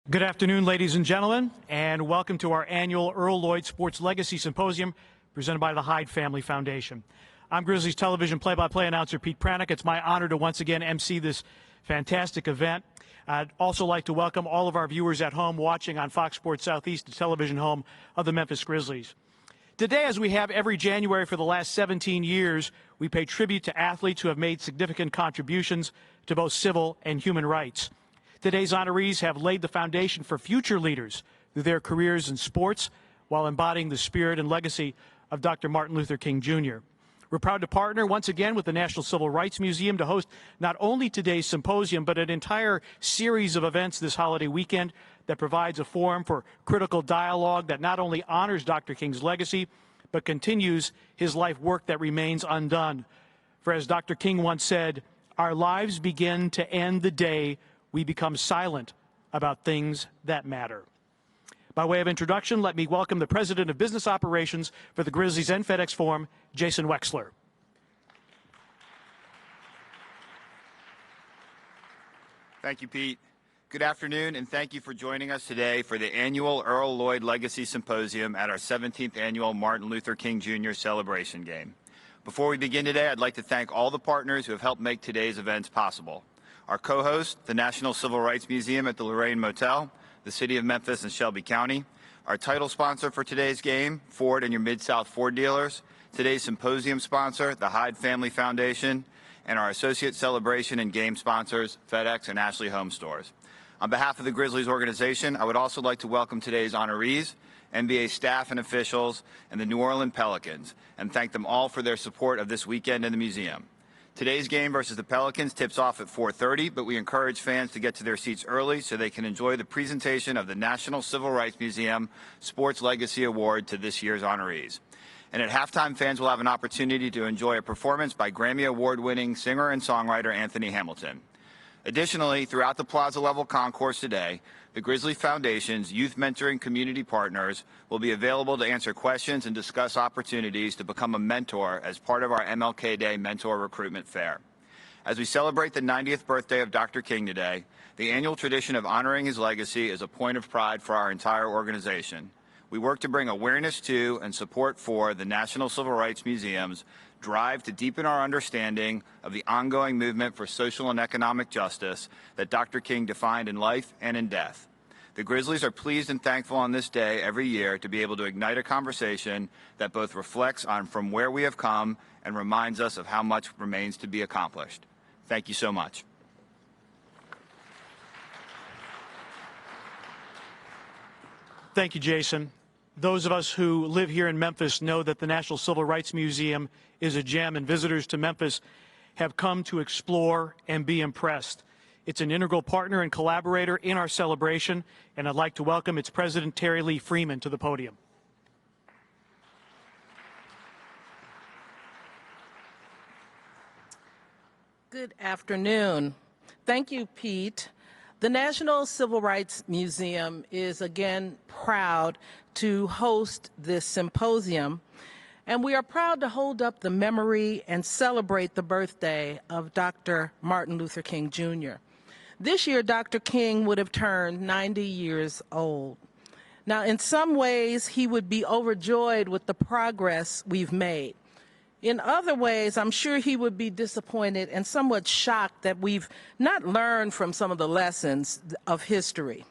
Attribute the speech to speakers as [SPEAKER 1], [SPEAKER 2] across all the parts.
[SPEAKER 1] Good afternoon, ladies and gentlemen, and welcome to our annual Earl Lloyd Sports Legacy Symposium presented by the Hyde Family Foundation. I'm Grizzlies television play-by-play announcer Pete Pranica. It's my honor to once again emcee this fantastic event. I'd also like to welcome all of our viewers at home watching on Fox Sports Southeast, the television home of the Memphis Grizzlies. Today, as we have every January for the last 17 years, we pay tribute to athletes who have made significant contributions to both civil and human rights. Today's honorees have laid the foundation for future leaders through their careers in sports while embodying the spirit and legacy of Dr. Martin Luther King, Jr. We're proud to partner once again with the National Civil Rights Museum to host not only today's symposium, but an entire series of events this holiday weekend that provides a forum for critical dialogue that not only honors Dr. King's legacy, but continues his life work that remains undone. For as Dr. King once said, our lives begin to end the day we become silent about things that matter. By way of introduction, let me welcome the President of Business Operations for the Grizzlies and FedExForum, Jason Wexler.
[SPEAKER 2] Thank you, Pete. Good afternoon, and thank you for joining us today for the annual Earl Lloyd Legacy Symposium at our 17th annual Martin Luther King Jr. Celebration Game. Before we begin today, I'd like to thank all the partners who have helped make today's events possible. Our co-host, the National Civil Rights Museum at the Lorraine Motel, the City of Memphis and Shelby County, our title sponsor for today's game, Ford and your Mid-South Ford dealers, today's symposium sponsor, the Hyde Family Foundation, and our associate celebration and game sponsors, FedEx and Ashley Home Stores. On behalf of the Grizzlies organization, I would also like to welcome today's honorees, NBA staff and officials, and the New Orleans Pelicans, and thank them all for their support of this weekend in the museum. Today's game versus the Pelicans tips off at 4:30, but we encourage fans to get to their seats early so they can enjoy the presentation of the National Civil Rights Museum Sports Legacy Award to this year's honorees. And at halftime, fans will have an opportunity to enjoy a performance by Grammy Award-winning singer and songwriter Anthony Hamilton. Additionally, throughout the plaza-level concourse today, the Grizzlies Foundation's youth mentoring community partners will be available to answer questions and discuss opportunities to become a mentor as part of our MLK Day Mentor Recruitment Fair. As we celebrate the 90th birthday of Dr. King today, the annual tradition of honoring his legacy is a point of pride for our entire organization. We work to bring awareness to and support for the National Civil Rights Museum's drive to deepen our understanding of the ongoing movement for social and economic justice that Dr. King defined in life and in death. The Grizzlies are pleased and thankful on this day every year to be able to ignite a conversation that both reflects on from where we have come and reminds us of how much remains to be accomplished. Thank you so much.
[SPEAKER 1] Thank you, Jason. Those of us who live here in Memphis know that the National Civil Rights Museum is a gem, and visitors to Memphis have come to explore and be impressed. It's an integral partner and collaborator in our celebration, and I'd like to welcome its president, Terri Freeman, to the podium.
[SPEAKER 3] Good afternoon. Thank you, Pete. The National Civil Rights Museum is again proud to host this symposium, and we are proud to hold up the memory and celebrate the birthday of Dr. Martin Luther King, Jr. This year, Dr. King would have turned 90 years old. Now, in some ways, he would be overjoyed with the progress we've made. In other ways, I'm sure he would be disappointed and somewhat shocked that we've not learned from some of the lessons of history.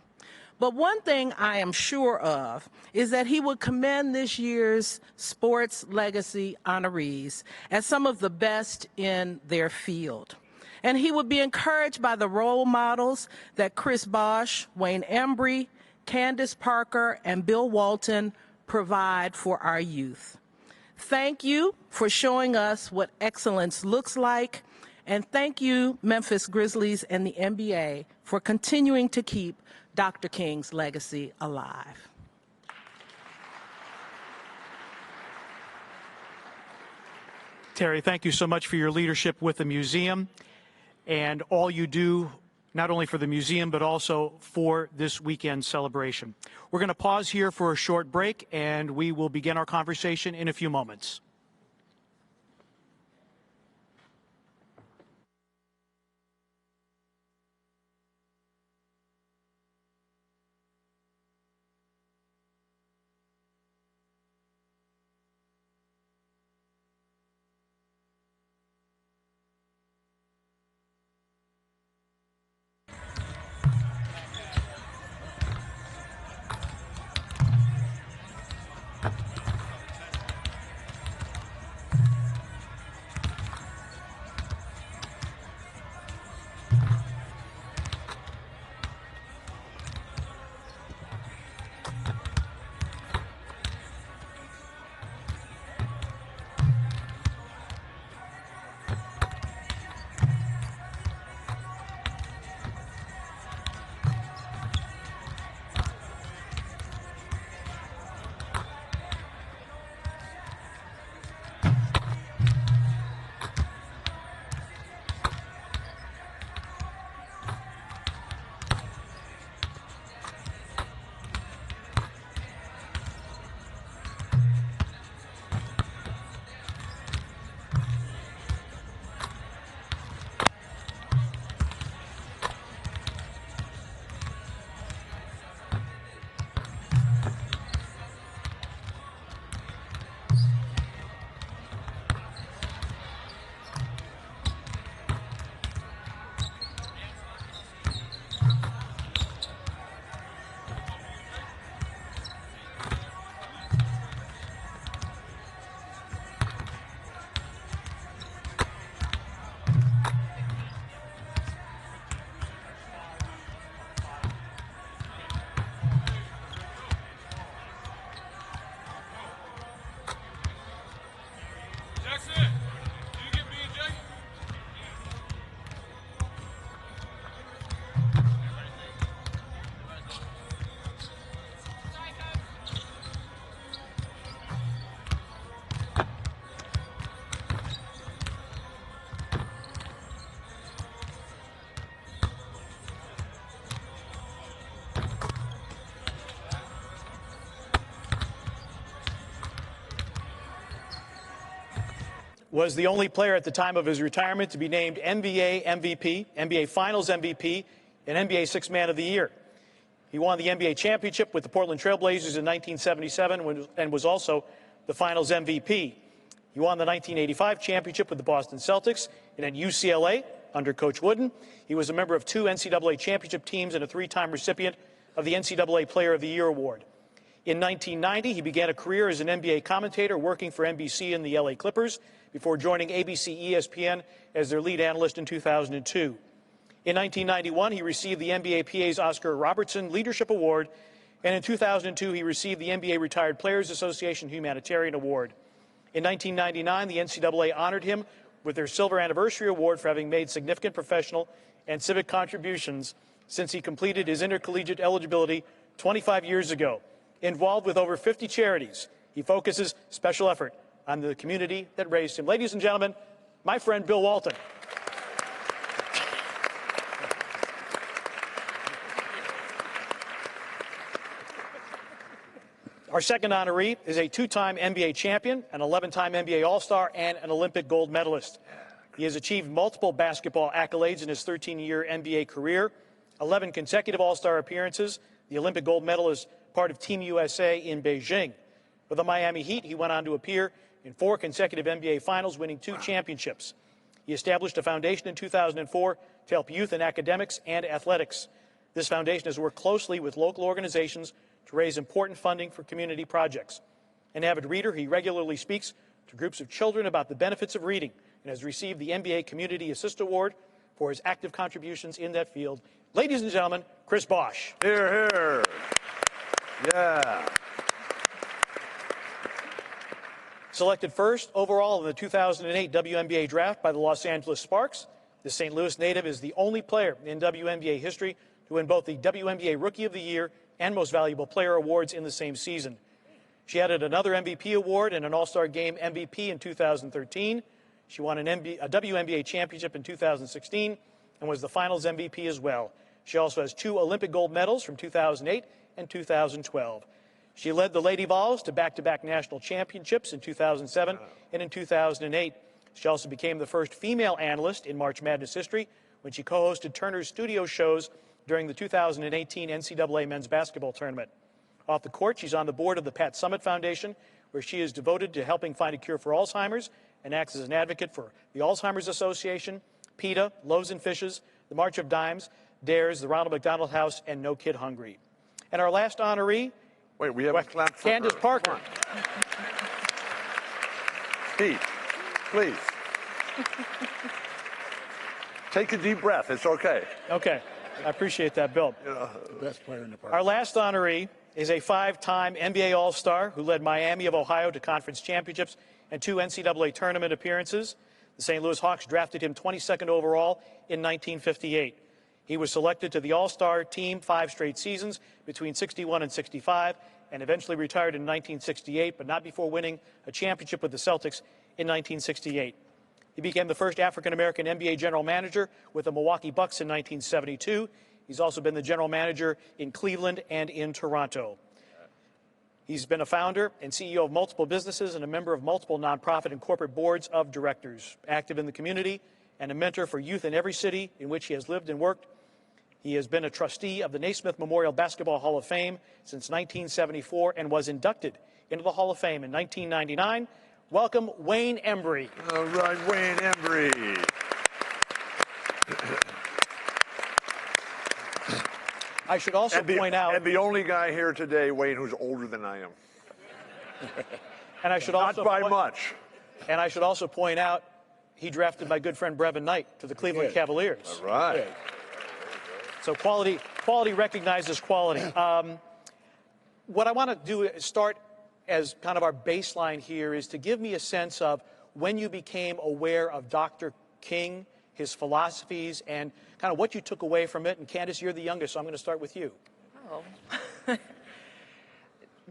[SPEAKER 3] But one thing I am sure of is that he would commend this year's Sports Legacy honorees as some of the best in their field. And he would be encouraged by the role models that Chris Bosh, Wayne Embry, Candace Parker, and Bill Walton provide for our youth. Thank you for showing us what excellence looks like, and thank you, Memphis Grizzlies and the NBA, for continuing to keep Dr. King's legacy alive.
[SPEAKER 1] Terri, thank you so much for your leadership with the museum and all you do, not only for the museum, but also for this weekend celebration. We're going to pause here for a short break, and we will begin our conversation in a few moments. was the only player at the time of his retirement to be named NBA MVP, NBA Finals MVP, and NBA Sixth Man of the Year. He won the NBA championship with the Portland Trail Blazers in 1977 and was also the Finals MVP. He won the 1985 championship with the Boston Celtics and at UCLA under Coach Wooden. He was a member of 2 NCAA championship teams and a 3-time recipient of the NCAA Player of the Year award. In 1990, he began a career as an NBA commentator working for NBC and the LA Clippers before joining ABC ESPN as their lead analyst in 2002. In 1991, he received the NBA PA's Oscar Robertson Leadership Award, and in 2002, he received the NBA Retired Players Association Humanitarian Award. In 1999, the NCAA honored him with their Silver Anniversary Award for having made significant professional and civic contributions since he completed his intercollegiate eligibility 25 years ago. Involved with over 50 charities, he focuses special effort on the community that raised him. Ladies and gentlemen, my friend Bill Walton. Our second honoree is a 2-time NBA champion, an 11-time NBA All-Star, and an Olympic gold medalist. He has achieved multiple basketball accolades in his 13-year NBA career, 11 consecutive All-Star appearances, the Olympic gold medal as part of Team USA in Beijing. For the Miami Heat, he went on to appear in 4 consecutive NBA Finals, winning 2 championships. He established a foundation in 2004 to help youth in academics and athletics. This foundation has worked closely with local organizations to raise important funding for community projects. An avid reader, he regularly speaks to groups of children about the benefits of reading and has received the NBA Community Assist Award for his active contributions in that field. Ladies and gentlemen, Chris Bosh.
[SPEAKER 4] Here, here. Yeah.
[SPEAKER 1] Selected first overall in the 2008 WNBA draft by the Los Angeles Sparks, the St. Louis native is the only player in WNBA history to win both the WNBA Rookie of the Year and Most Valuable Player awards in the same season. She added another MVP award and an All-Star Game MVP in 2013. She won a WNBA championship in 2016 and was the Finals MVP as well. She also has 2 Olympic gold medals from 2008 and 2012. She led the Lady Vols to back-to-back national championships in 2007 and in 2008. She also became the first female analyst in March Madness history when she co-hosted Turner's studio shows during the 2018 NCAA men's basketball tournament. Off the court, she's on the board of the Pat Summitt Foundation, where she is devoted to helping find a cure for Alzheimer's and acts as an advocate for the Alzheimer's Association, PETA, Loaves and Fishes, the March of Dimes, DARES, the Ronald McDonald House, and No Kid Hungry. And our last honoree,
[SPEAKER 4] Wait, we have a clap for
[SPEAKER 1] Candace
[SPEAKER 4] her.
[SPEAKER 1] Parker.
[SPEAKER 4] Pete, please. Take a deep breath. It's okay.
[SPEAKER 1] Okay, I appreciate that, Bill.
[SPEAKER 5] The best player in the park.
[SPEAKER 1] Our last honoree is a 5-time NBA All-Star who led Miami of Ohio to conference championships and 2 NCAA tournament appearances. The St. Louis Hawks drafted him 22nd overall in 1958. He was selected to the All-Star team 5 straight seasons between 61 and 65 and eventually retired in 1968, but not before winning a championship with the Celtics in 1968. He became the first African-American NBA general manager with the Milwaukee Bucks in 1972. He's also been the general manager in Cleveland and in Toronto. He's been a founder and CEO of multiple businesses and a member of multiple nonprofit and corporate boards of directors, active in the community and a mentor for youth in every city in which he has lived and worked. He has been a trustee of the Naismith Memorial Basketball Hall of Fame since 1974 and was inducted into the Hall of Fame in 1999. Welcome, Wayne Embry.
[SPEAKER 4] All right, Wayne Embry.
[SPEAKER 1] I should also point out,
[SPEAKER 4] And the only guy here today, Wayne, who's older than I am.
[SPEAKER 1] and I should also
[SPEAKER 4] Not by much.
[SPEAKER 1] And I should also point out, he drafted my good friend Brevin Knight to the Cleveland Cavaliers.
[SPEAKER 4] All right.
[SPEAKER 1] So quality recognizes quality. What I want to do is start as kind of our baseline here is to give me a sense of when you became aware of Dr. King, his philosophies, and kind of what you took away from it. And Candace, you're the youngest, so I'm going to start with you.
[SPEAKER 6] Oh.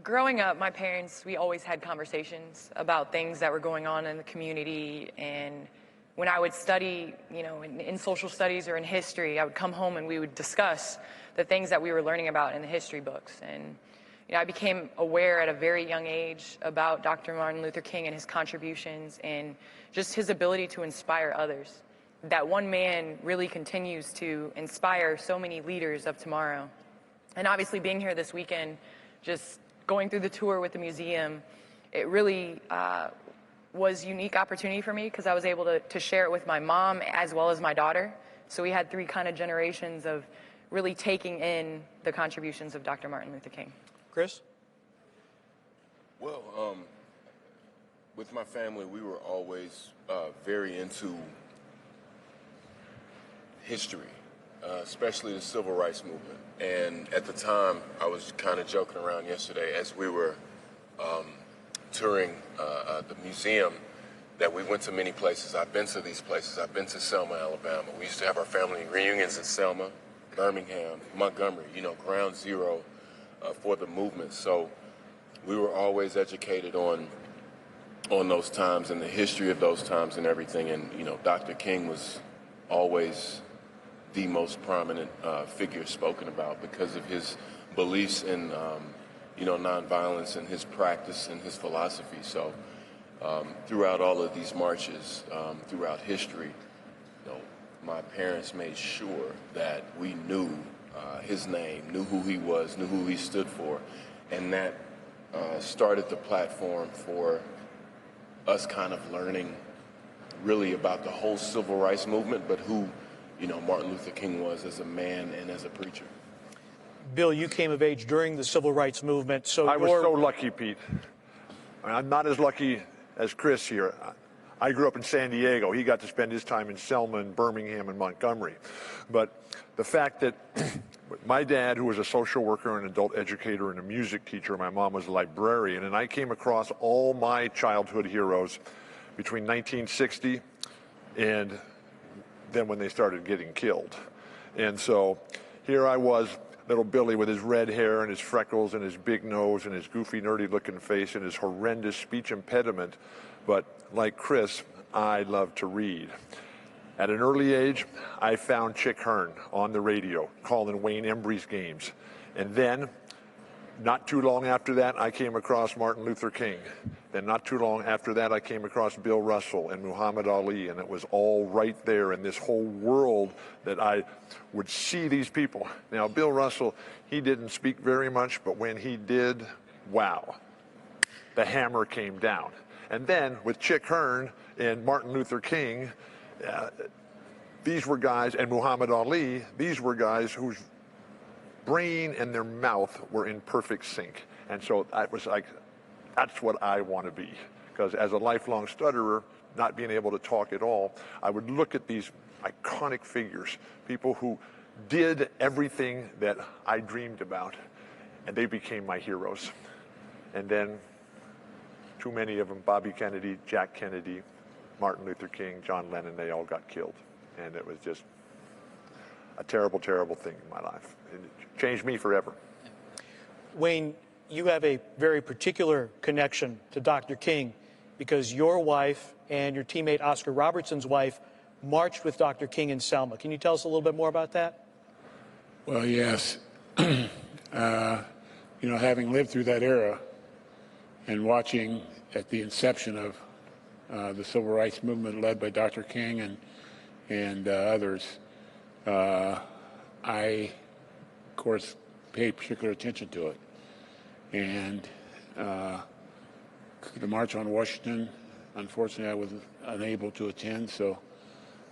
[SPEAKER 6] Growing up, my parents, we always had conversations about things that were going on in the community. And when I would study, in social studies or in history, I would come home and we would discuss the things that we were learning about in the history books. And, I became aware at a very young age about Dr. Martin Luther King and his contributions and just his ability to inspire others. That one man really continues to inspire so many leaders of tomorrow. And obviously being here this weekend, just going through the tour with the museum, it really was a unique opportunity for me because I was able to share it with my mom as well as my daughter. So we had three kind of generations of really taking in the contributions of Dr. Martin Luther King.
[SPEAKER 1] Chris?
[SPEAKER 5] Well, with my family, we were always very into history, especially the civil rights movement. And at the time, I was kind of joking around yesterday as we were touring the museum that we went to many places. I've been to these places. I've been to Selma, Alabama. We used to have our family reunions in Selma, Birmingham, Montgomery, ground zero for the movement. So we were always educated on those times and the history of those times and everything. And, Dr. King was always the most prominent figure spoken about because of his beliefs in, nonviolence and his practice and his philosophy. So throughout all of these marches, throughout history, my parents made sure that we knew his name, knew who he was, knew who he stood for, and that started the platform for us kind of learning really about the whole civil rights movement, but who, Martin Luther King was as a man and as a preacher.
[SPEAKER 1] Bill, you came of age during the civil rights movement, so
[SPEAKER 4] I was so lucky, Pete. I'm not as lucky as Chris here. I grew up in San Diego. He got to spend his time in Selma and Birmingham and Montgomery. But the fact that my dad, who was a social worker, an adult educator, and a music teacher, my mom was a librarian, and I came across all my childhood heroes between 1960 and then when they started getting killed. And so here I was, little Billy with his red hair and his freckles and his big nose and his goofy, nerdy-looking face and his horrendous speech impediment. But like Chris, I love to read. At an early age, I found Chick Hearn on the radio calling Wayne Embry's games. And then, not too long after that, I came across Martin Luther King. Then not too long after that, I came across Bill Russell and Muhammad Ali, and it was all right there in this whole world that I would see these people. Now, Bill Russell, he didn't speak very much, but when he did, wow, the hammer came down. And then with Chick Hearn and Martin Luther King, these were guys, and Muhammad Ali, these were guys whose brain and their mouth were in perfect sync. And so I was like, that's what I want to be. Because as a lifelong stutterer, not being able to talk at all, I would look at these iconic figures, people who did everything that I dreamed about, and they became my heroes. And then too many of them, Bobby Kennedy, Jack Kennedy, Martin Luther King, John Lennon, they all got killed. And it was just a terrible, terrible thing in my life. It changed me forever.
[SPEAKER 1] Wayne, you have a very particular connection to Dr. King because your wife and your teammate Oscar Robertson's wife marched with Dr. King in Selma. Can you tell us a little bit more about that?
[SPEAKER 7] Well, yes. Having lived through that era and watching at the inception of the civil rights movement led by Dr. King and others, I, of course, paid particular attention to it. And the March on Washington, unfortunately, I was unable to attend, so,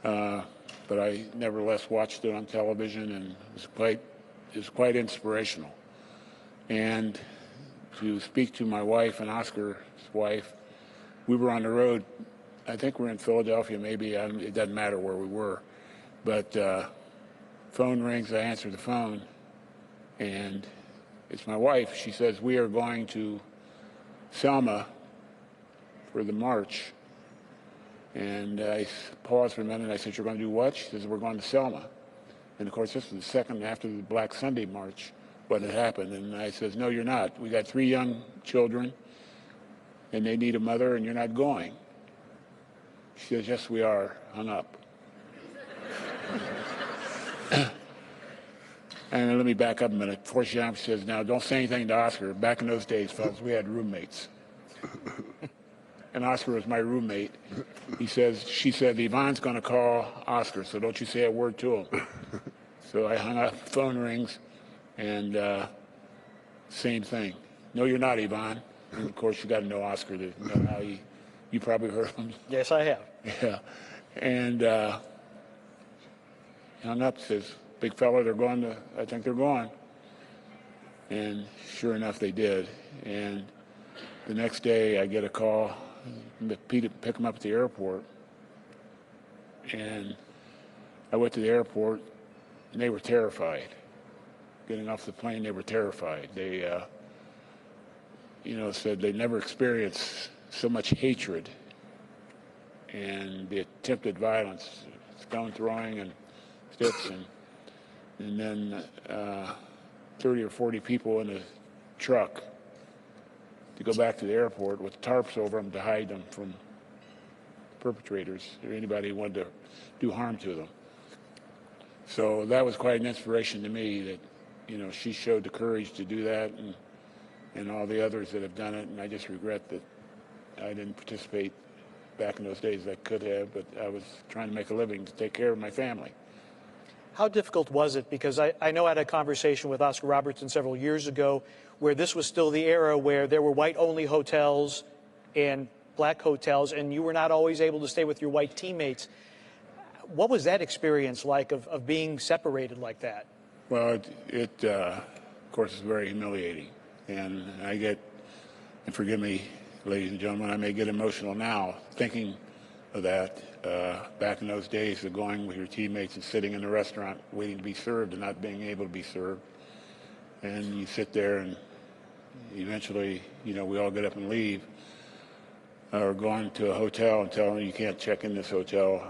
[SPEAKER 7] but I nevertheless watched it on television, and it was quite inspirational. And to speak to my wife and Oscar's wife, we were on the road. I think we're in Philadelphia, maybe. It doesn't matter where we were. But phone rings, I answer the phone, and it's my wife. She says, we are going to Selma for the march. And I paused for a minute, and I said, you're going to do what? She says, we're going to Selma. And, of course, this was the second after the Black Sunday March when it happened. And I says, no, you're not. We got 3 young children, and they need a mother, and you're not going. She says, yes, we are. Hung up. And let me back up a minute. Before she says, now don't say anything to Oscar. Back in those days, fellas, we had roommates. And Oscar was my roommate. She said, Yvonne's going to call Oscar, so don't you say a word to him. So I hung up, phone rings, and same thing. No, you're not, Yvonne. And of course, you got to know Oscar to know how you probably heard him.
[SPEAKER 1] Yes, I have.
[SPEAKER 7] Yeah. And hung up, says, big fella, I think they're going. And sure enough, they did. And the next day, I get a call, Pete pick them up at the airport. And I went to the airport, and they were terrified. Getting off the plane, they were terrified. They, said they never experienced so much hatred and the attempted violence, stone throwing and sticks, and then 30 or 40 people in a truck to go back to the airport with tarps over them to hide them from perpetrators or anybody who wanted to do harm to them. So that was quite an inspiration to me that, she showed the courage to do that, and all the others that have done it. And I just regret that I didn't participate back in those days. I could have, but I was trying to make a living to take care of my family.
[SPEAKER 1] How difficult was it? Because I know I had a conversation with Oscar Robertson several years ago where this was still the era where there were white-only hotels and black hotels, and you were not always able to stay with your white teammates. What was that experience like of being separated like that?
[SPEAKER 7] Well, it of course, is very humiliating. And and forgive me, ladies and gentlemen, I may get emotional now thinking of that. Back in those days of going with your teammates and sitting in the restaurant waiting to be served and not being able to be served. And you sit there and eventually, we all get up and leave. Or going to a hotel and telling them you can't check in this hotel.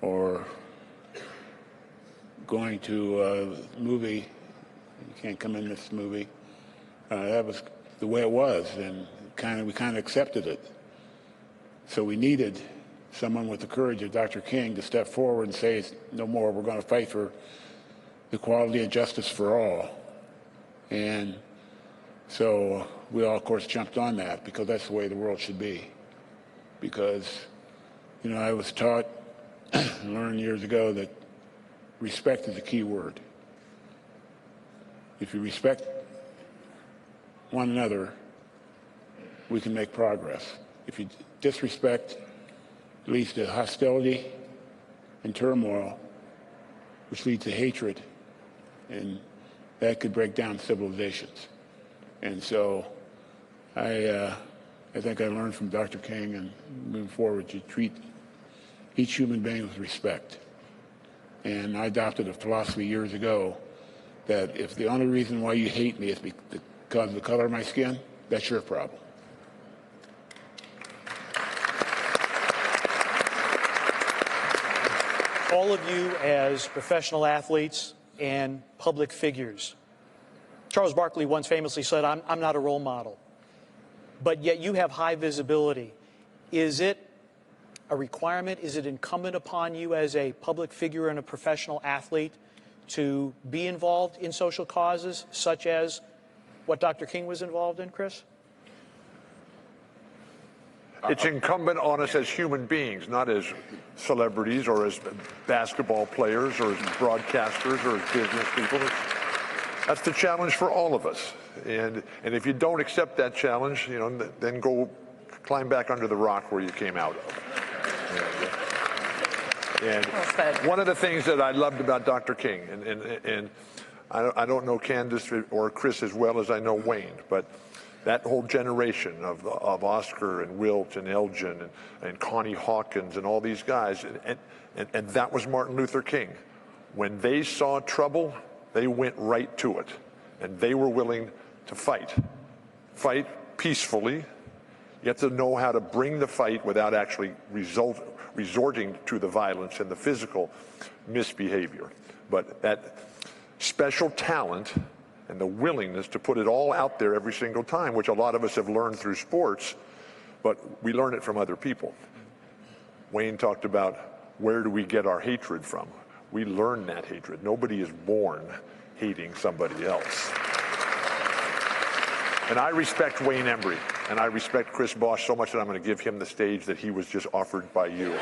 [SPEAKER 7] Or going to a movie, you can't come in this movie. That was the way it was, and we kind of accepted it. So we needed someone with the courage of Dr. King to step forward and say, no more, we're going to fight for equality and justice for all. And so we all, of course, jumped on that because that's the way the world should be. Because, I was taught and learned years ago that respect is a key word. If you respect one another, we can make progress. If you disrespect, it leads to hostility and turmoil, which leads to hatred, and that could break down civilizations. And so I think I learned from Dr. King and moving forward to treat each human being with respect. And I adopted a philosophy years ago that if the only reason why you hate me is because of the color of my skin, that's your problem.
[SPEAKER 1] All of you as professional athletes and public figures. Charles Barkley once famously said, I'm not a role model, but yet you have high visibility. Is it a requirement? Is it incumbent upon you as a public figure and a professional athlete to be involved in social causes such as what Dr. King was involved in, Chris?
[SPEAKER 4] It's incumbent on us as human beings, not as celebrities or as basketball players or as broadcasters or as business people. That's the challenge for all of us. And if you don't accept that challenge, then go climb back under the rock where you came out of. And one of the things that I loved about Dr. King, and I don't know Candace or Chris as well as I know Wayne, but that whole generation of Oscar and Wilt and Elgin and Connie Hawkins and all these guys, and that was Martin Luther King. When they saw trouble, they went right to it, and they were willing to fight peacefully. You have to know how to bring the fight without actually resorting to the violence and the physical misbehavior. But that special talent and the willingness to put it all out there every single time, which a lot of us have learned through sports, but we learn it from other people. Wayne talked about, where do we get our hatred from? We learn that hatred. Nobody is born hating somebody else. And I respect Wayne Embry, and I respect Chris Bosh so much that I'm going to give him the stage that he was just offered by you.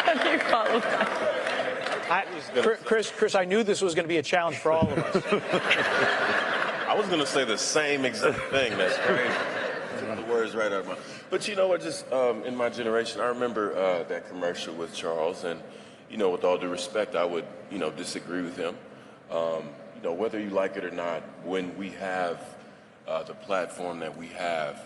[SPEAKER 6] How do you follow that?
[SPEAKER 1] Chris, I knew this was going to be a challenge for all of us.
[SPEAKER 5] I was going to say the same exact thing. That's crazy. The words right out of my mouth. But you know what? Just in my generation, I remember that commercial with Charles, and you know, with all due respect, I would disagree with him. Whether you like it or not, when we have the platform that we have,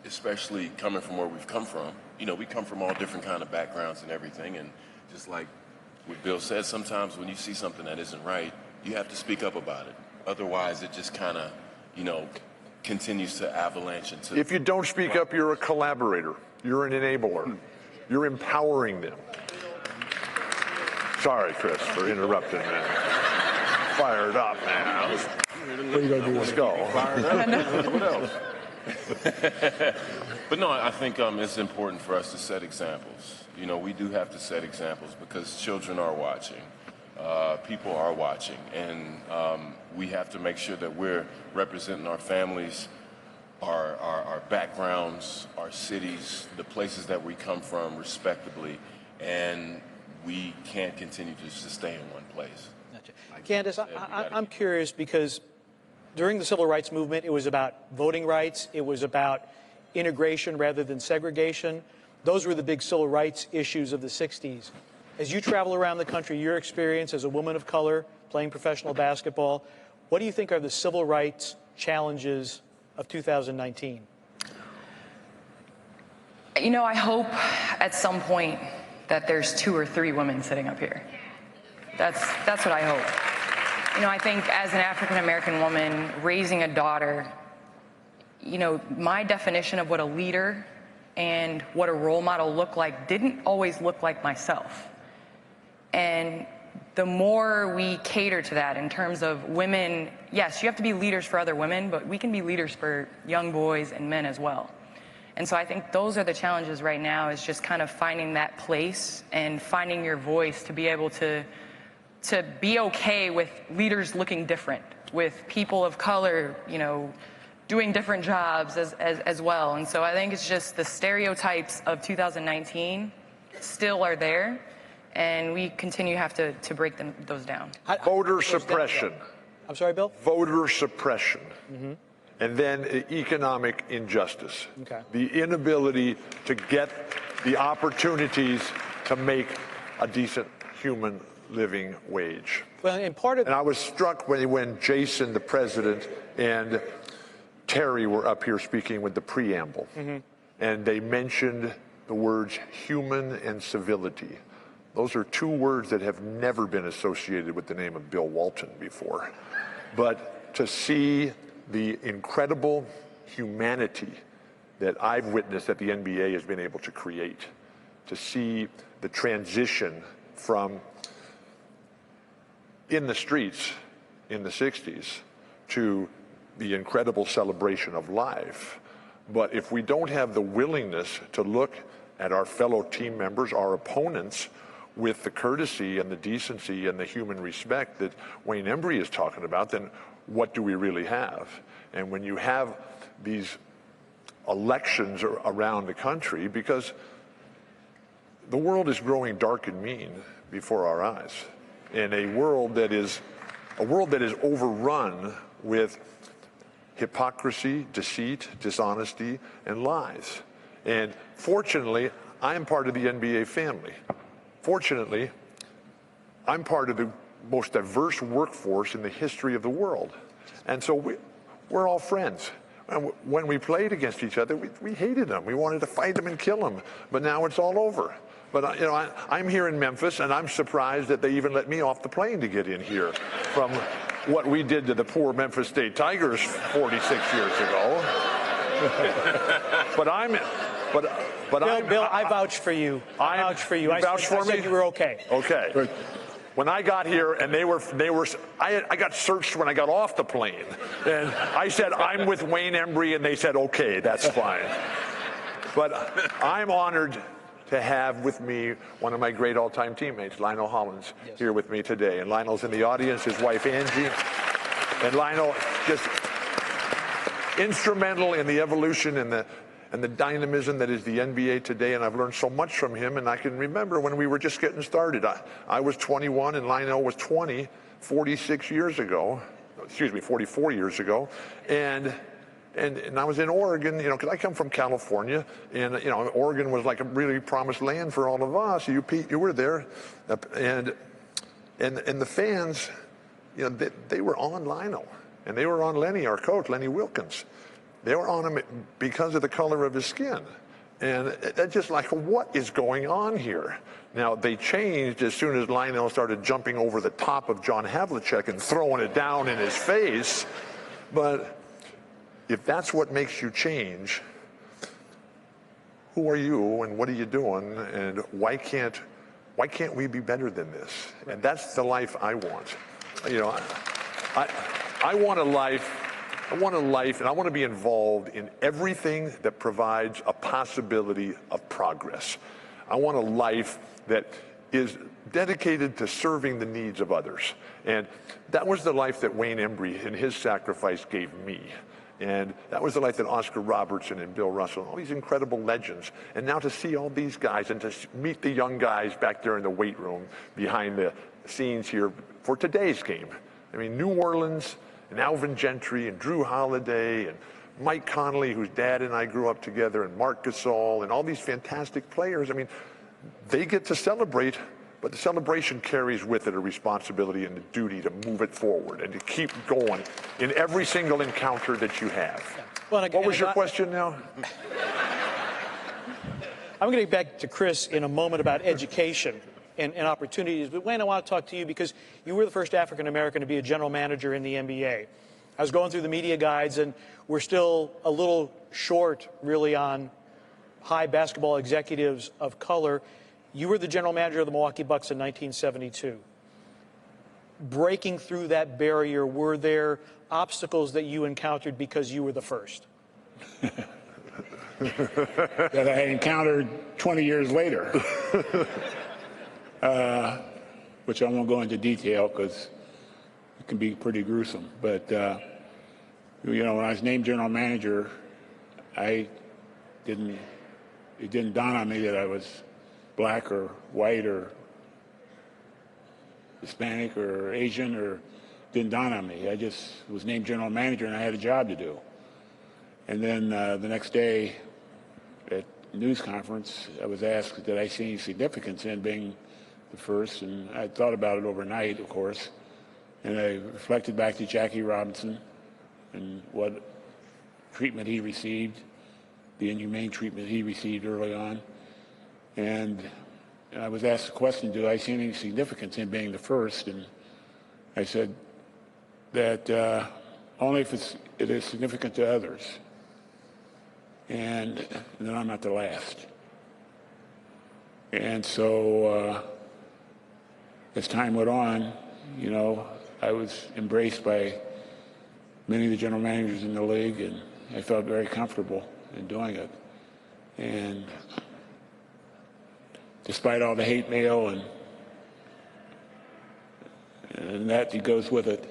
[SPEAKER 5] especially coming from where we've come from, we come from all different kind of backgrounds and everything, and just like what Bill said, sometimes when you see something that isn't right, you have to speak up about it. Otherwise, it just kind of, continues to avalanche into...
[SPEAKER 4] If you don't speak up, you're a collaborator. You're an enabler. You're empowering them. Sorry, Chris, for interrupting, man. Fired up, man. What are you going to do? Let's go.
[SPEAKER 5] What else? But no, I think it's important for us to set examples. We do have to set examples because children are watching. People are watching. And we have to make sure that we're representing our families, our backgrounds, our cities, the places that we come from respectably. And we can't continue to just stay in one place.
[SPEAKER 1] Gotcha. Candace, I'm curious because during the civil rights movement, it was about voting rights. It was about integration rather than segregation. Those were the big civil rights issues of the 60s. As you travel around the country, your experience as a woman of color playing professional basketball, what do you think are the civil rights challenges of 2019?
[SPEAKER 6] I hope at some point that there's 2 or 3 women sitting up here. That's what I hope. I think as an African-American woman raising a daughter, my definition of what a leader and what a role model looked like didn't always look like myself. And the more we cater to that in terms of women, yes, you have to be leaders for other women, but we can be leaders for young boys and men as well. And so I think those are the challenges right now, is just kind of finding that place and finding your voice to be able to be okay with leaders looking different, with people of color, doing different jobs as well. And so I think it's just the stereotypes of 2019 still are there, and we continue to have to break those down.
[SPEAKER 4] Voter suppression.
[SPEAKER 1] I'm sorry, Bill?
[SPEAKER 4] Voter suppression. Mm-hmm. And then economic injustice.
[SPEAKER 1] Okay. The
[SPEAKER 4] inability to get the opportunities to make a decent human living wage.
[SPEAKER 1] Well, and I was
[SPEAKER 4] struck when Jason, the president, and Terri were up here speaking with the preamble. Mm-hmm. And they mentioned the words human and civility. Those are 2 words that have never been associated with the name of Bill Walton before. But to see the incredible humanity that I've witnessed that the NBA has been able to create, to see the transition from in the streets in the 60s to the incredible celebration of life. But if we don't have the willingness to look at our fellow team members, our opponents, with the courtesy and the decency and the human respect that Wayne Embry is talking about, then what do we really have? And when you have these elections around the country, because the world is growing dark and mean before our eyes, in a world that is overrun with hypocrisy, deceit, dishonesty, and lies. And fortunately, I am part of the NBA family. Fortunately, I'm part of the most diverse workforce in the history of the world. And so we're all friends. And when we played against each other, we hated them. We wanted to fight them and kill them. But now it's all over. But I'm here in Memphis, and I'm surprised that they even let me off the plane to get in here from what we did to the poor Memphis State Tigers 46 years ago.
[SPEAKER 1] Bill, I vouch for you. I vouch for you.
[SPEAKER 4] I
[SPEAKER 1] said you were okay.
[SPEAKER 4] Okay. Good. When I got here, and I got searched when I got off the plane, and I said I'm with Wayne Embry, and they said okay, that's fine. But I'm honored to have with me one of my great all-time teammates, Lionel Hollins, here with me today. And Lionel's in the audience, his wife Angie. And Lionel just instrumental in the evolution and the dynamism that is the NBA today, and I've learned so much from him. And I can remember when we were just getting started. I was 21 and Lionel was 20, 46 years ago. Excuse me, 44 years ago. And I was in Oregon, you know, because I come from California, and, you know, Oregon was like a really promised land for all of us. You, Pete, you were there. And the fans, you know, they were on Lionel. And they were on Lenny, our coach, Lenny Wilkins. They were on him because of the color of his skin. And it's just like, what is going on here? Now, they changed as soon as Lionel started jumping over the top of John Havlicek and throwing it down in his face. But if that's what makes you change, who are you and what are you doing? And why can't we be better than this? And that's the life I want. You know, I want a life, and I want to be involved in everything that provides a possibility of progress. I want a life that is dedicated to serving the needs of others. And that was the life that Wayne Embry in his sacrifice gave me. And that was the life that Oscar Robertson and Bill Russell, all these incredible legends. And now to see all these guys and to meet the young guys back there in the weight room behind the scenes here for today's game. I mean, New Orleans and Alvin Gentry and Drew Holiday and Mike Conley, whose dad and I grew up together, and Marc Gasol and all these fantastic players. I mean, they get to celebrate, but the celebration carries with it a responsibility and a duty to move it forward and to keep going in every single encounter that you have.
[SPEAKER 1] Well,
[SPEAKER 4] what was your question now?
[SPEAKER 1] I'm going to get back to Chris in a moment about education and opportunities. But Wayne, I want to talk to you because you were the first African-American to be a general manager in the NBA. I was going through the media guides, and we're still a little short, really, on high basketball executives of color. You were the general manager of the Milwaukee Bucks in 1972. Breaking through that barrier, were there obstacles that you encountered because you were the first?
[SPEAKER 7] That I encountered 20 years later. Which I won't go into detail because it can be pretty gruesome. But, you know, when I was named general manager, it didn't dawn on me that I was black or white or Hispanic or Asian, or didn't dawn on me. I just was named general manager and I had a job to do. And then the next day at news conference, I was asked, did I see any significance in being the first? And I thought about it overnight, of course. And I reflected back to Jackie Robinson and what treatment he received, the inhumane treatment he received early on. And I was asked the question, do I see any significance in being the first? And I said that only if it is significant to others. And then I'm not the last. And so as time went on, you know, I was embraced by many of the general managers in the league, and I felt very comfortable in doing it. And despite all the hate mail and that goes with it,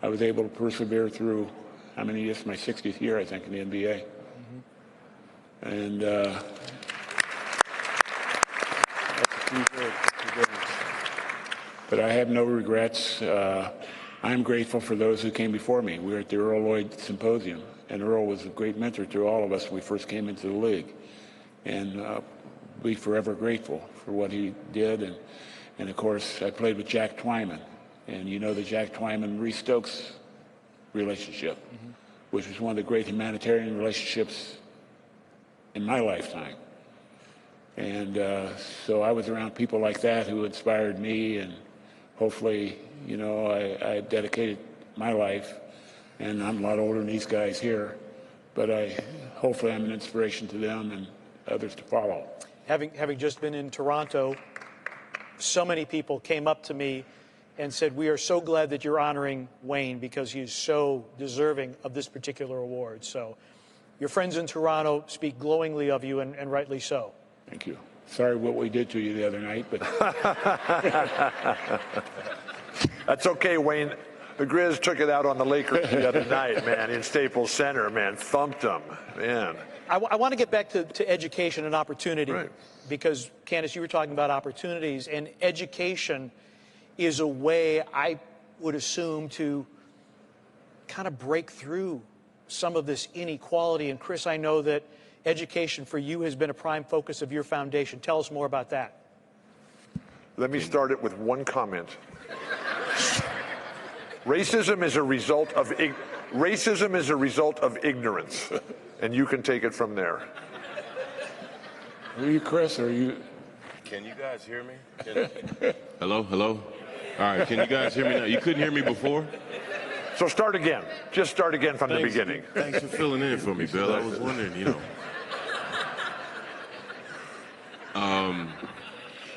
[SPEAKER 7] I was able to persevere through, how many years? My 60th year, I think, in the NBA. Mm-hmm. And but I have no regrets. I'm grateful for those who came before me. We were at the Earl Lloyd Symposium, and Earl was a great mentor to all of us when we first came into the league. And be forever grateful for what he did. And of course, I played with Jack Twyman. And you know the Jack Twyman-Maurice Stokes relationship, mm-hmm. which was one of the great humanitarian relationships in my lifetime. And so I was around people like that who inspired me, and hopefully, you know, I dedicated my life, and I'm a lot older than these guys here, but hopefully I'm an inspiration to them and others to follow.
[SPEAKER 1] Having just been in Toronto, so many people came up to me and said, we are so glad that you're honoring Wayne because he's so deserving of this particular award. So your friends in Toronto speak glowingly of you, and rightly so.
[SPEAKER 7] Thank you. Sorry what we did to you the other night, but
[SPEAKER 4] That's okay, Wayne. The Grizz took it out on the Lakers the other night, man, in Staples Center, man. Thumped them, man.
[SPEAKER 1] I want to get back to education and opportunity,
[SPEAKER 4] Right.
[SPEAKER 1] because, Candace, you were talking about opportunities, and education is a way, I would assume, to kind of break through some of this inequality. And, Chris, I know that education for you has been a prime focus of your foundation. Tell us more about that.
[SPEAKER 4] Let me start it with one comment. Racism is a result of ignorance, and you can take it from there.
[SPEAKER 7] are you Chris or are you?
[SPEAKER 5] Can you guys hear me? Hello, hello. All right, can you guys hear me now? You couldn't hear me before?
[SPEAKER 4] So start again. Just start again from the beginning.
[SPEAKER 5] Thanks for filling in for me, Bill. I was wondering,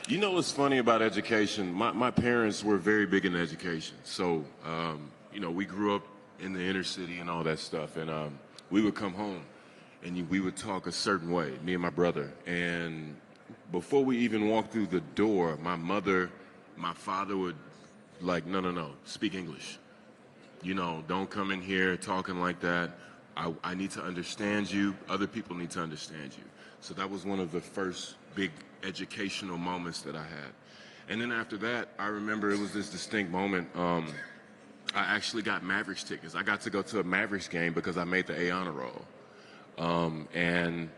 [SPEAKER 5] You know what's funny about education? My parents were very big in education. So, we grew up in the inner city and all that stuff. And we would come home and we would talk a certain way, me and my brother. And before we even walked through the door, my father would no, speak English. Don't come in here talking like that. I need to understand you. Other people need to understand you. So that was one of the first big educational moments that I had. And then after that, I remember it was this distinct moment. I actually got Mavericks tickets. I got to go to a Mavericks game because I made the A honor roll. And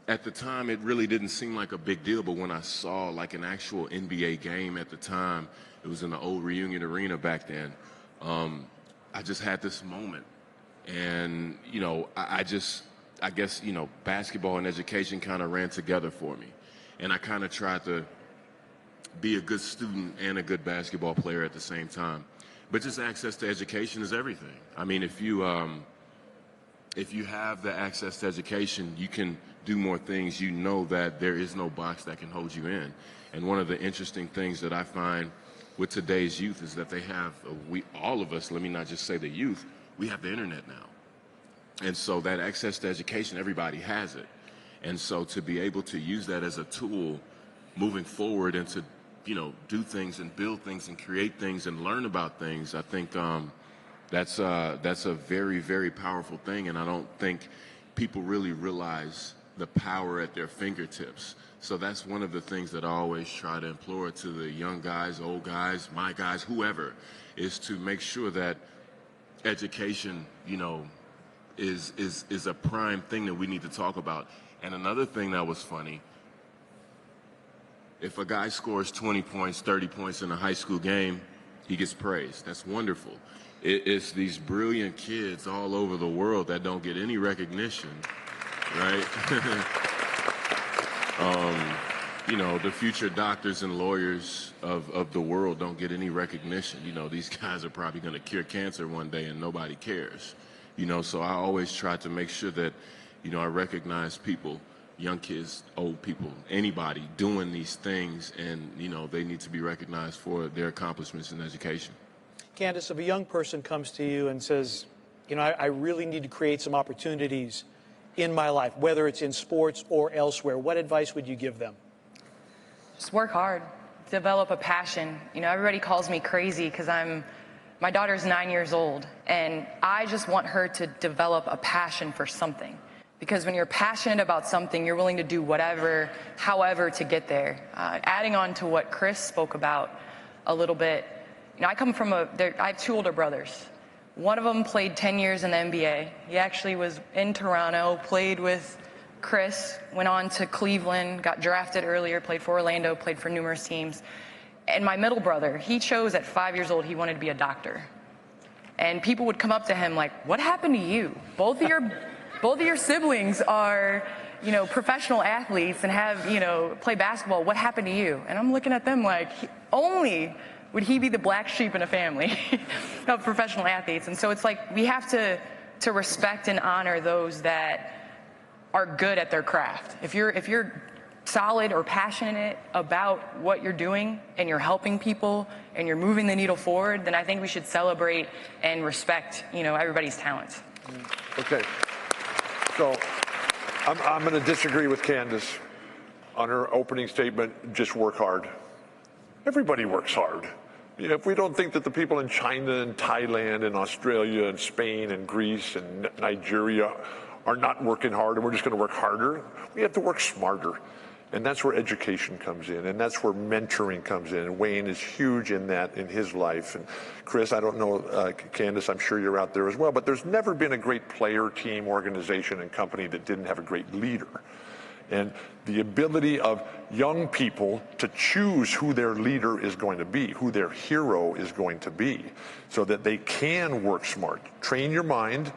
[SPEAKER 5] at the time, it really didn't seem like a big deal. But when I saw like an actual NBA game at the time, it was in the old Reunion Arena back then. I just had this moment. And, I guess, basketball and education kind of ran together for me. And I kind of tried to be a good student and a good basketball player at the same time. But just access to education is everything. I mean, if you have the access to education, you can do more things. You know that there is no box that can hold you in. And one of the interesting things that I find with today's youth is that they have, all of us, let me not just say the youth, we have the internet now. And so that access to education, everybody has it. And so to be able to use that as a tool moving forward and to, do things and build things and create things and learn about things, I think that's a very, very powerful thing. And I don't think people really realize the power at their fingertips. So that's one of the things that I always try to implore to the young guys, old guys, my guys, whoever, is to make sure that education, is a prime thing that we need to talk about. And another thing that was funny, if a guy scores 20 points, 30 points in a high school game, he gets praised. That's wonderful. It's these brilliant kids all over the world that don't get any recognition, right? The future doctors and lawyers of the world don't get any recognition. These guys are probably going to cure cancer one day and nobody cares. So I always try to make sure that, I recognize people, young kids, old people, anybody doing these things, and, they need to be recognized for their accomplishments in education.
[SPEAKER 1] Candace, if a young person comes to you and says, I really need to create some opportunities in my life, whether it's in sports or elsewhere, what advice would you give them?
[SPEAKER 6] Just work hard, develop a passion. Everybody calls me crazy because my daughter's 9 years old, and I just want her to develop a passion for something. Because when you're passionate about something, you're willing to do whatever, however, to get there. Adding on to what Chris spoke about a little bit, I come from I have two older brothers. One of them played 10 years in the NBA. He actually was in Toronto, played with Chris, went on to Cleveland, got drafted earlier, played for Orlando, played for numerous teams. And my middle brother, he chose at 5 years old, he wanted to be a doctor. And people would come up to him like, what happened to you? Both of your siblings are, professional athletes and have, play basketball. What happened to you? And I'm looking at them like, only would he be the black sheep in a family of professional athletes. And so it's like we have to respect and honor those that are good at their craft. If you're solid or passionate about what you're doing and you're helping people and you're moving the needle forward, then I think we should celebrate and respect, everybody's talents.
[SPEAKER 4] Okay. So I'm going to disagree with Candace on her opening statement, just work hard. Everybody works hard. If we don't think that the people in China and Thailand and Australia and Spain and Greece and Nigeria are not working hard and we're just going to work harder, we have to work smarter. And that's where education comes in, and that's where mentoring comes in. And Wayne is huge in that in his life. And Chris, I don't know, Candace, I'm sure you're out there as well, but there's never been a great player, team, organization, and company that didn't have a great leader. And the ability of young people to choose who their leader is going to be, who their hero is going to be, so that they can work smart. Train your mind,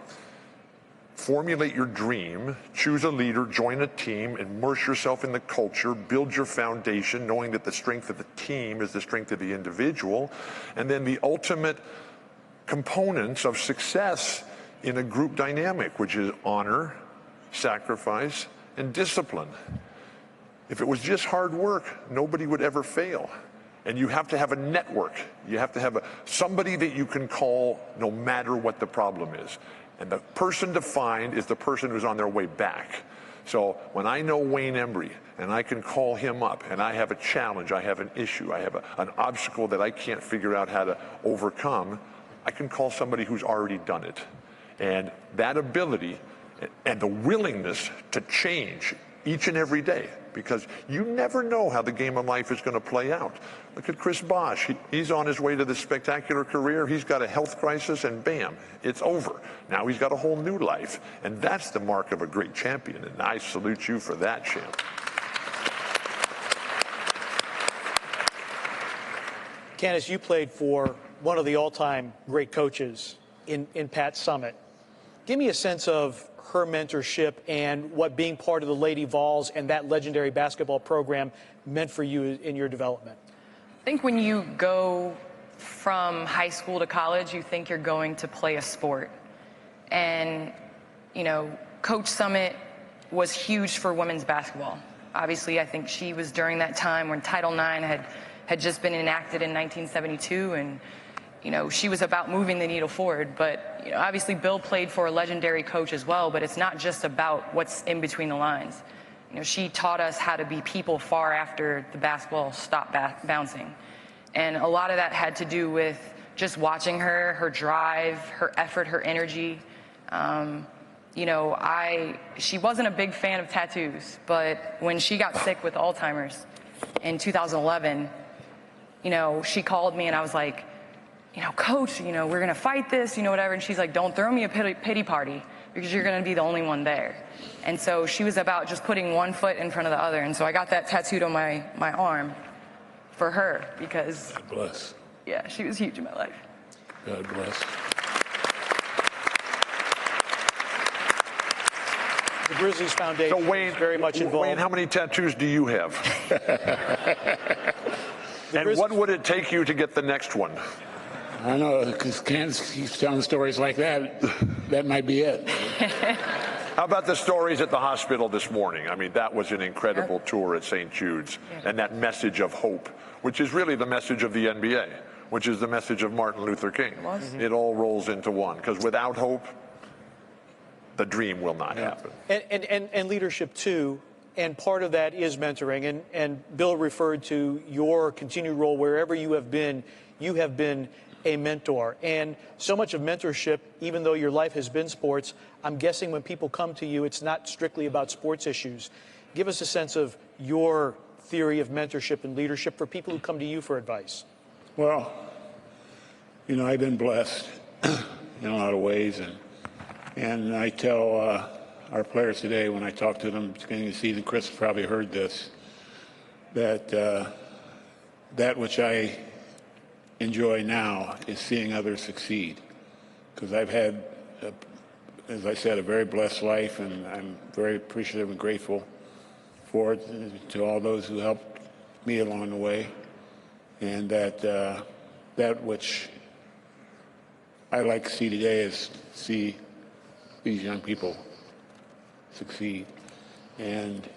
[SPEAKER 4] formulate your dream, choose a leader, join a team, immerse yourself in the culture, build your foundation, knowing that the strength of the team is the strength of the individual, and then the ultimate components of success in a group dynamic, which is honor, sacrifice, and discipline. If it was just hard work, nobody would ever fail. And you have to have a network. You have to have somebody that you can call no matter what the problem is. And the person to find is the person who's on their way back. So when I know Wayne Embry and I can call him up and I have a challenge, I have an issue, I have an obstacle that I can't figure out how to overcome, I can call somebody who's already done it. And that ability and the willingness to change each and every day, because you never know how the game of life is going to play out. Look at Chris Bosh. He's on his way to this spectacular career. He's got a health crisis, and bam, it's over. Now he's got a whole new life, and that's the mark of a great champion, and I salute you for that, champ.
[SPEAKER 1] Candace, you played for one of the all-time great coaches in Pat Summitt. Give me a sense of her mentorship and what being part of the Lady Vols and that legendary basketball program meant for you in your development.
[SPEAKER 6] I think when you go from high school to college, you think you're going to play a sport. And, you know, Coach Summitt was huge for women's basketball. Obviously, I think she was during that time when Title IX had just been enacted in 1972, and, you know, she was about moving the needle forward. But, you know, obviously Bill played for a legendary coach as well, but it's not just about what's in between the lines. You know, she taught us how to be people far after the basketball stopped bouncing. And a lot of that had to do with just watching her, her drive, her effort, her energy. You know, she wasn't a big fan of tattoos, but when she got sick with Alzheimer's in 2011, you know, she called me and I was like, you know, Coach, you know, we're going to fight this, you know, whatever. And she's like, don't throw me a pity party because you're going to be the only one there. And so she was about just putting one foot in front of the other. And so I got that tattooed on my arm for her because,
[SPEAKER 7] God bless.
[SPEAKER 6] Yeah, she was huge in my life.
[SPEAKER 7] God bless.
[SPEAKER 1] The Grizzlies Foundation
[SPEAKER 4] So Wayne,
[SPEAKER 1] is very much involved.
[SPEAKER 4] Wayne, how many tattoos do you have? And what would it take you to get the next one?
[SPEAKER 7] I know, because Candace keeps telling stories like that. That might be it.
[SPEAKER 4] How about the stories at the hospital this morning? I mean, that was an incredible tour at St. Jude's, and that message of hope, which is really the message of the NBA, which is the message of Martin Luther King. It all rolls into one, because without hope, the dream will not happen.
[SPEAKER 1] And leadership, too. And part of that is mentoring. And Bill referred to your continued role wherever you have been a mentor. And so much of mentorship, even though your life has been sports, I'm guessing when people come to you, it's not strictly about sports issues. Give us a sense of your theory of mentorship and leadership for people who come to you for advice.
[SPEAKER 7] Well, you know, I've been blessed in a lot of ways. And I tell our players today when I talk to them at the beginning of the season, Chris probably heard this, that that which I enjoy now is seeing others succeed. Because I've had, as I said, a very blessed life, and I'm very appreciative and grateful for it to all those who helped me along the way. And that which I like to see today is see these young people succeed. And,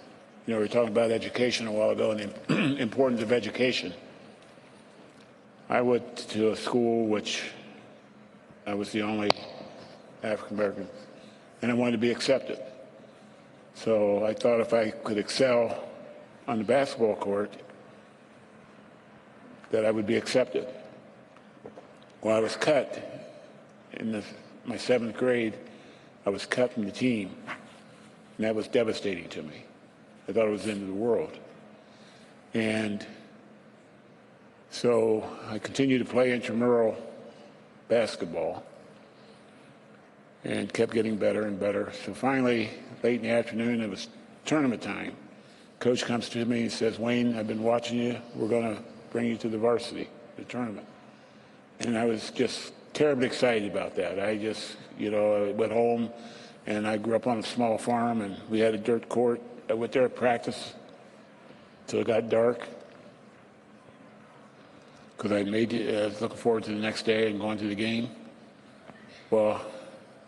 [SPEAKER 7] you know, we were talking about education a while ago and the importance of education. I went to a school which I was the only African American, and I wanted to be accepted. So I thought if I could excel on the basketball court that I would be accepted. Well, I was cut in my 7th grade. I was cut from the team, and that was devastating to me. I thought it was the end of the world. And so I continued to play intramural basketball and kept getting better and better. So finally, late in the afternoon, it was tournament time. Coach comes to me and says, "Wayne, I've been watching you. We're going to bring you to the varsity, the tournament." And I was just terribly excited about that. I just, I went home, and I grew up on a small farm, and we had a dirt court. I went there to practice till it got dark because I was looking forward to the next day and going to the game. Well,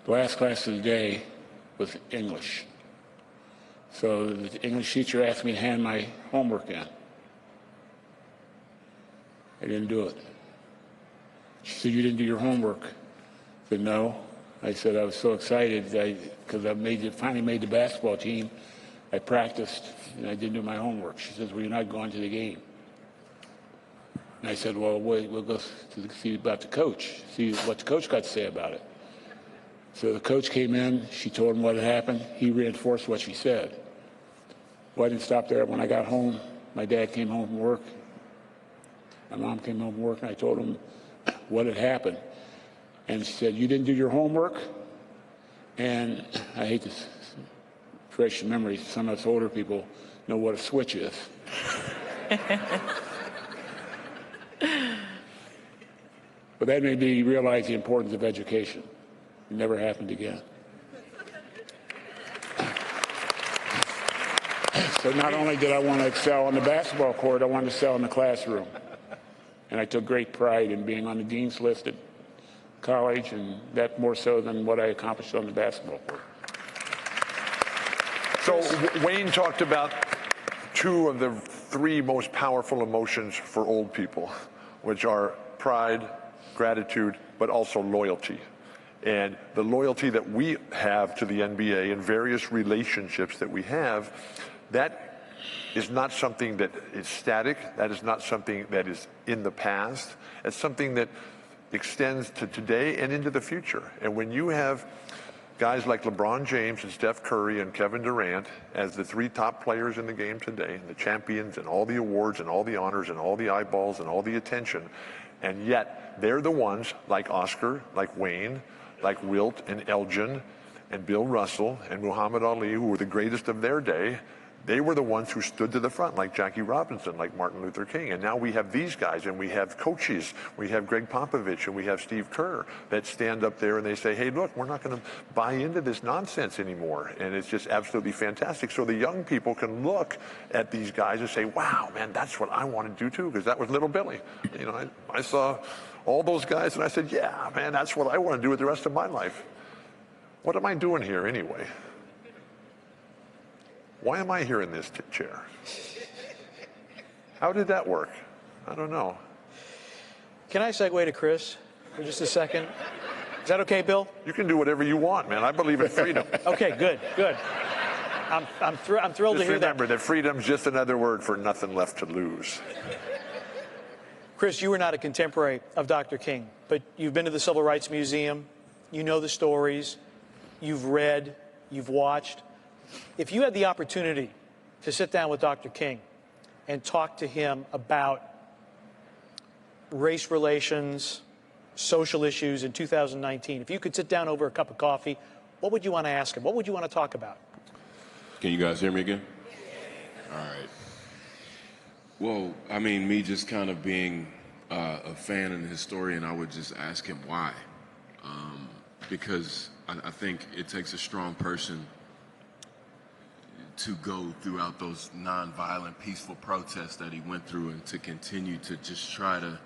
[SPEAKER 7] the last class of the day was English. So the English teacher asked me to hand my homework in. I didn't do it. She said, "You didn't do your homework." I said, "No." I said, I was so excited because I finally made the basketball team. I practiced, and I didn't do my homework. She says, "Well, you're not going to the game." And I said, "Well, wait, we'll go see about the coach, see what the coach got to say about it." So the coach came in. She told him what had happened. He reinforced what she said. Well, I didn't stop there. When I got home, my dad came home from work. My mom came home from work, and I told him what had happened. And she said, "You didn't do your homework?" And I hate to fresh memories. Some of us older people know what a switch is. But that made me realize the importance of education. It never happened again. So not only did I want to excel on the basketball court, I wanted to excel in the classroom. And I took great pride in being on the dean's list at college, and that more so than what I accomplished on the basketball court.
[SPEAKER 4] So Wayne talked about two of the three most powerful emotions for old people, which are pride, gratitude, but also loyalty. And the loyalty that we have to the NBA and various relationships that we have, that is not something that is static. That is not something that is in the past. It's something that extends to today and into the future. And when you have guys like LeBron James and Steph Curry and Kevin Durant as the three top players in the game today, and the champions and all the awards and all the honors and all the eyeballs and all the attention, and yet they're the ones like Oscar, like Wayne, like Wilt and Elgin and Bill Russell and Muhammad Ali, who were the greatest of their day. They were the ones who stood to the front, like Jackie Robinson, like Martin Luther King. And now we have these guys, and we have coaches. We have Greg Popovich, and we have Steve Kerr that stand up there and they say, "Hey, look, we're not going to buy into this nonsense anymore." And it's just absolutely fantastic. So the young people can look at these guys and say, "Wow, man, that's what I want to do too," because that was little Billy. I saw all those guys, and I said, "Yeah, man, that's what I want to do with the rest of my life. What am I doing here anyway? Why am I here in this chair? How did that work? I don't know."
[SPEAKER 1] Can I segue to Chris for just a second? Is that okay, Bill?
[SPEAKER 4] You can do whatever you want, man. I believe in freedom.
[SPEAKER 1] Okay, good. I'm thrilled
[SPEAKER 4] Just
[SPEAKER 1] to hear that.
[SPEAKER 4] remember that freedom's just another word for nothing left to lose.
[SPEAKER 1] Chris, you were not a contemporary of Dr. King, but you've been to the Civil Rights Museum. You know the stories. You've read. You've watched. If you had the opportunity to sit down with Dr. King and talk to him about race relations, social issues in 2019, if you could sit down over a cup of coffee, what would you want to ask him? What would you want to talk about?
[SPEAKER 5] Can you guys hear me again? All right. Well, I mean, me just kind of being a fan and a historian, I would just ask him why. Because I think it takes a strong person to go throughout those nonviolent, peaceful protests that he went through, and to continue to just try to,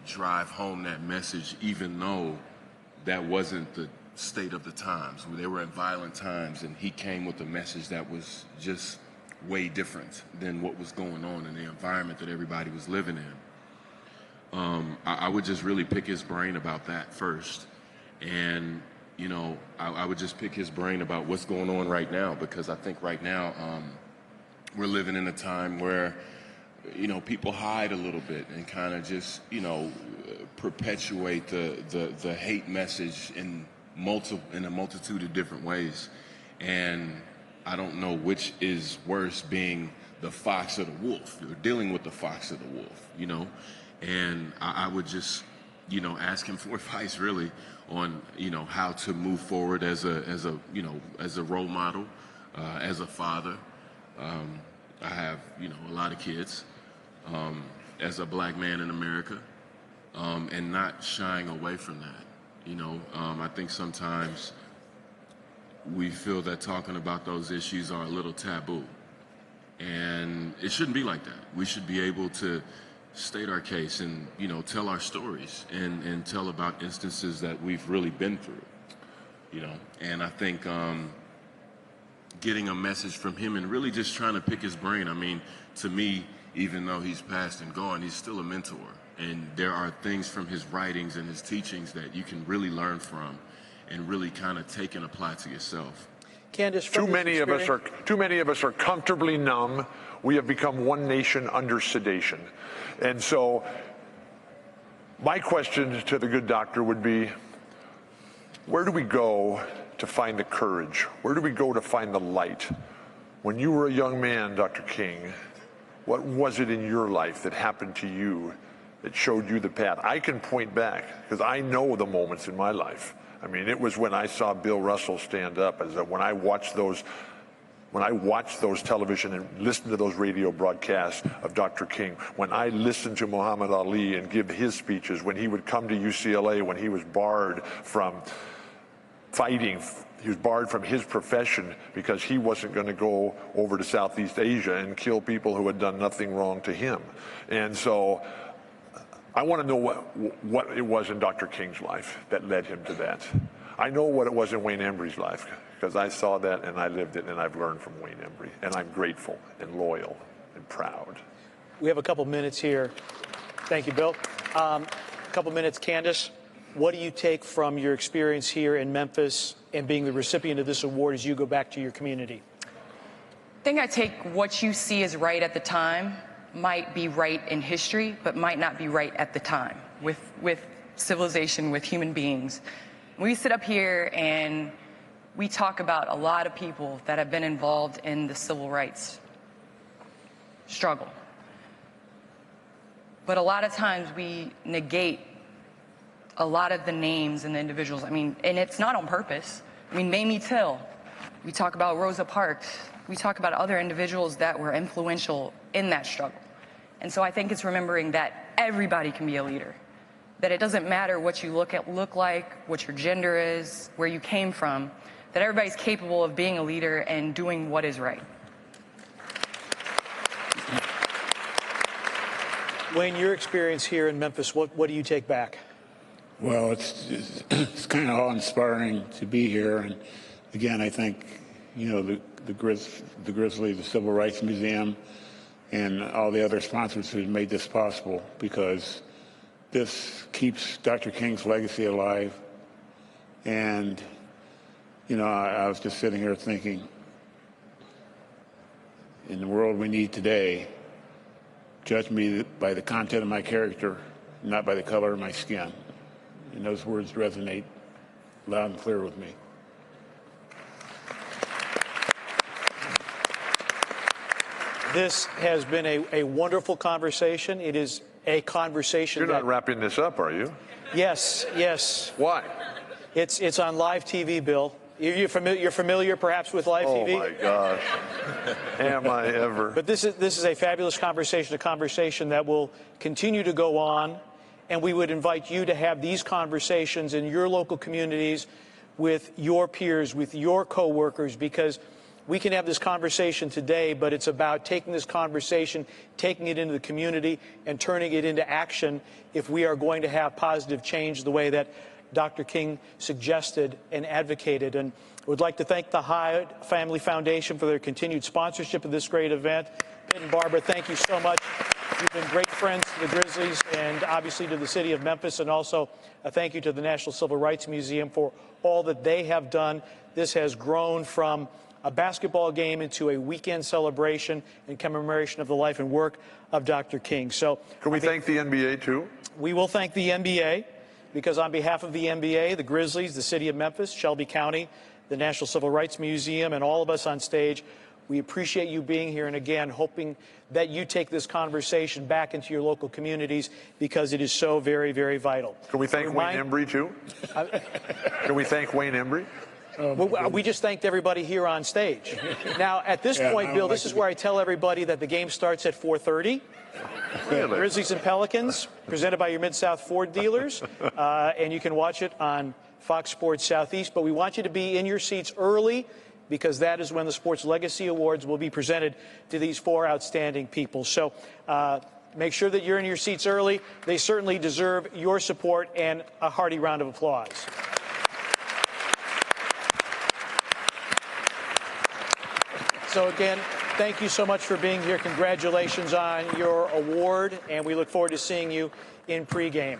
[SPEAKER 5] drive home that message, even though that wasn't the state of the times. They were in violent times, and he came with a message that was just way different than what was going on in the environment that everybody was living in. I would just really pick his brain about that first. And I would just pick his brain about what's going on right now, because I think right now we're living in a time where, you know, people hide a little bit and kind of just, you know, perpetuate the hate message in a multitude of different ways. And I don't know which is worse, being the fox or the wolf, or dealing with the fox or the wolf, you know. And I would just, you know, ask him for advice really on, you know, how to move forward as a you know, as a role model, as a father. I have, you know, a lot of kids, as a black man in America, and not shying away from that. You know, I think sometimes we feel that talking about those issues are a little taboo. And it shouldn't be like that. We should be able to state our case and, you know, tell our stories and tell about instances that we've really been through, you know. And I think getting a message from him and really just trying to pick his brain. I mean, to me, even though he's passed and gone, he's still a mentor. And there are things from his writings and his teachings that you can really learn from and really kind of take and apply to yourself.
[SPEAKER 1] Candace,
[SPEAKER 4] too many of us are comfortably numb. We have become one nation under sedation. And so my question to the good doctor would be, where do we go to find the courage? Where do we go to find the light? When you were a young man, Dr. King, what was it in your life that happened to you that showed you the path? I can point back because I know the moments in my life. I mean, it was when I saw Bill Russell stand up, as when I watched those television and listened to those radio broadcasts of Dr. King, when I listened to Muhammad Ali and give his speeches, when he would come to UCLA, when he was barred from fighting, he was barred from his profession because he wasn't going to go over to Southeast Asia and kill people who had done nothing wrong to him. And so I want to know what it was in Dr. King's life that led him to that. I know what it was in Wayne Embry's life because I saw that and I lived it, and I've learned from Wayne Embry, and I'm grateful and loyal and proud.
[SPEAKER 1] We have a couple minutes here. Thank you, Bill. A couple minutes, Candace. What do you take from your experience here in Memphis and being the recipient of this award as you go back to your community?
[SPEAKER 6] I think I take what you see as right at the time might be right in history, but might not be right at the time with civilization, with human beings. We sit up here and we talk about a lot of people that have been involved in the civil rights struggle. But a lot of times we negate a lot of the names and the individuals. I mean, and it's not on purpose. I mean, Mamie Till, we talk about Rosa Parks, we talk about other individuals that were influential in that struggle. And so I think it's remembering that everybody can be a leader, that it doesn't matter what you look like, what your gender is, where you came from, that everybody's capable of being a leader and doing what is right.
[SPEAKER 1] Wayne, your experience here in Memphis, what do you take back?
[SPEAKER 7] Well, it's kind of awe-inspiring to be here. And again, I think, you know, the Grizzlies, the Civil Rights Museum, and all the other sponsors who made this possible, because this keeps Dr. King's legacy alive. And, you know, I was just sitting here thinking, in the world we need today, judge me by the content of my character, not by the color of my skin. And those words resonate loud and clear with me.
[SPEAKER 1] This has been a wonderful conversation. It is a conversation.
[SPEAKER 4] You're not wrapping this up, are you?
[SPEAKER 1] Yes, yes.
[SPEAKER 4] Why?
[SPEAKER 1] It's on live TV, Bill. You're familiar perhaps with live TV?
[SPEAKER 4] Oh my gosh. Am I ever?
[SPEAKER 1] But this is a fabulous conversation, a conversation that will continue to go on. And we would invite you to have these conversations in your local communities with your peers, with your coworkers, because we can have this conversation today, but it's about taking this conversation, taking it into the community, and turning it into action if we are going to have positive change the way that Dr. King suggested and advocated. And I would like to thank the Hyde Family Foundation for their continued sponsorship of this great event. Pitt and Barbara, thank you so much. You've been great friends to the Grizzlies and obviously to the city of Memphis, and also a thank you to the National Civil Rights Museum for all that they have done. This has grown from a basketball game into a weekend celebration in commemoration of the life and work of Dr. King. So
[SPEAKER 4] Can we thank the NBA, too?
[SPEAKER 1] we will thank the NBA, because on behalf of the NBA, the Grizzlies, the city of Memphis, Shelby County, the National Civil Rights Museum, and all of us on stage, we appreciate you being here, and again, hoping that you take this conversation back into your local communities, because it is so very, very vital.
[SPEAKER 4] Can we thank Wayne Embry, too? Can we thank Wayne Embry?
[SPEAKER 1] We just thanked everybody here on stage. Now, at this point, Bill, this is where I tell everybody that the game starts at 4:30.
[SPEAKER 4] Really?
[SPEAKER 1] Grizzlies and Pelicans, presented by your Mid-South Ford dealers, and you can watch it on Fox Sports Southeast. But we want you to be in your seats early, because that is when the Sports Legacy Awards will be presented to these 4 outstanding people. So make sure that you're in your seats early. They certainly deserve your support and a hearty round of applause. So again, thank you so much for being here. Congratulations on your award, and we look forward to seeing you in pregame.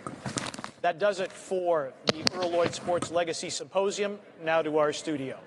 [SPEAKER 1] That does it for the Earl Lloyd Sports Legacy Symposium. Now to our studio.